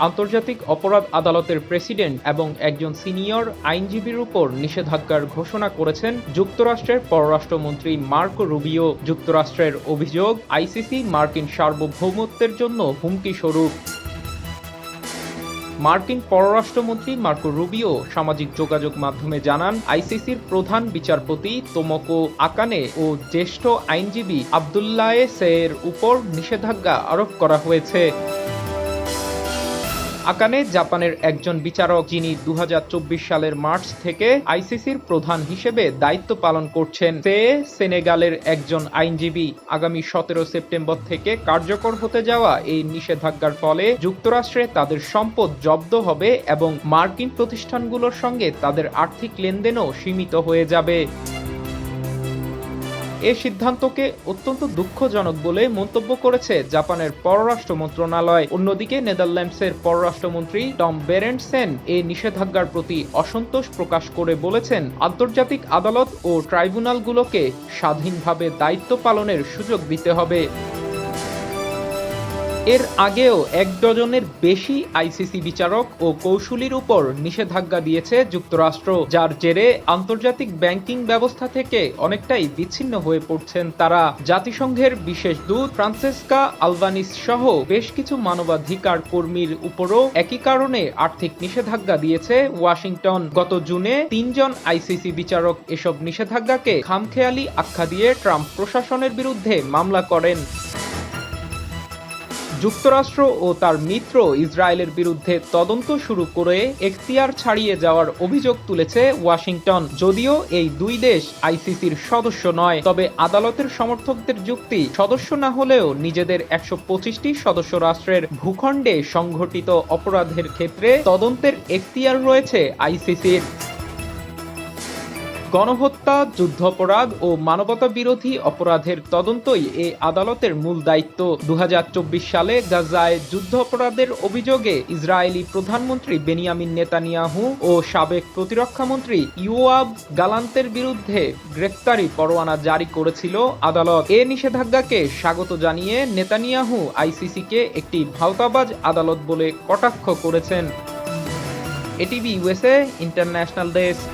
আন্তর্জাতিক অপরাধ আদালতের প্রেসিডেন্ট এবং একজন সিনিয়র আইনজীবীর উপর নিষেধাজ্ঞার ঘোষণা করেছেন যুক্তরাষ্ট্রের পররাষ্ট্রমন্ত্রী মার্কো রুবিও। যুক্তরাষ্ট্রের অভিযোগ, আইসিসি মার্কিন সার্বভৌমত্বের জন্য হুমকি স্বরূপ। মার্কিন পররাষ্ট্রমন্ত্রী মার্কো রুবিও সামাজিক যোগাযোগ মাধ্যমে জানান, আইসিসির প্রধান বিচারপতি তোমোকো আকানে ও জ্যেষ্ঠ আইনজীবী আবদুল্লায়ে সেয়ের উপর নিষেধাজ্ঞা আরোপ করা হয়েছে। আকানে জাপানের একজন বিচারক, যিনি 2024 সালের মার্চ থেকে আইসিসির প্রধান হিসেবে দায়িত্ব পালন করছেন। সেয়ে সেনেগালের একজন আইনজীবী। আগামী 17 সেপ্টেম্বর থেকে কার্যকর হতে যাওয়া এই নিষেধাজ্ঞার ফলে যুক্তরাষ্ট্রে তাদের সম্পদ জব্দ হবে এবং মার্কিন প্রতিষ্ঠানগুলোর সঙ্গে তাদের আর্থিক লেনদেনও সীমিত হয়ে যাবে। এ সিদ্ধান্তকে অত্যন্ত দুঃখজনক বলে মন্তব্য করেছে জাপানের পররাষ্ট্র মন্ত্রণালয়। অন্যদিকে নেদারল্যান্ডসের পররাষ্ট্রমন্ত্রী টম বেরেন্টসেন এই নিষেধাজ্ঞার প্রতি অসন্তোষ প্রকাশ করে বলেছেন, আন্তর্জাতিক আদালত ও ট্রাইব্যুনালগুলোকে স্বাধীনভাবে দায়িত্ব পালনের সুযোগ দিতে হবে। এর আগেও 1 ডজনের বেশি আইসিসি বিচারক ও কৌঁসুলির উপর নিষেধাজ্ঞা দিয়েছে যুক্তরাষ্ট্র, যার জেরে আন্তর্জাতিক ব্যাংকিং ব্যবস্থা থেকে অনেকটাই বিচ্ছিন্ন হয়ে পড়ছেন তারা। জাতিসংঘের বিশেষ দূত ফ্রান্সেসকা আলবানিস সহ বেশ কিছু মানবাধিকার কর্মীর উপরও একই কারণে আর্থিক নিষেধাজ্ঞা দিয়েছে ওয়াশিংটন। গত জুনে 3 জন আইসিসি বিচারক এসব নিষেধাজ্ঞাকে খামখেয়ালি আখ্যা দিয়ে ট্রাম্প প্রশাসনের বিরুদ্ধে মামলা করেন। যুক্তরাষ্ট্র ও তার মিত্র ইসরায়েলের বিরুদ্ধে তদন্ত শুরু করে এখতিয়ার ছাড়িয়ে যাওয়ার অভিযোগ তুলেছে ওয়াশিংটন। যদিও এই দুই দেশ আইসিসির সদস্য নয়, তবে আদালতের সমর্থকদের যুক্তি, সদস্য না হলেও নিজেদের 125টি সদস্য রাষ্ট্রের ভূখণ্ডে সংঘটিত অপরাধের ক্ষেত্রে তদন্তের এখতিয়ার রয়েছে আইসিসির। গণহত্যা, যুদ্ধাপরাধ ও মানবতা বিরোধী অপরাধের তদন্তই এ আদালতের মূল দায়িত্ব। 2024 সালে গাজায় যুদ্ধাপরাধের অভিযোগে ইসরায়েলি প্রধানমন্ত্রী বেনিয়ামিন নেতানিয়াহু ও সাবেক প্রতিরক্ষামন্ত্রী ইয়োয়াব গালান্তের বিরুদ্ধে গ্রেফতারি পরোয়ানা জারি করেছিল আদালত। এ নিষেধাজ্ঞাকে স্বাগত জানিয়ে নেতানিয়াহু আইসিসিকে একটি ভাওতাবাজ আদালত বলে কটাক্ষ করেছেন। ATV USA international desk.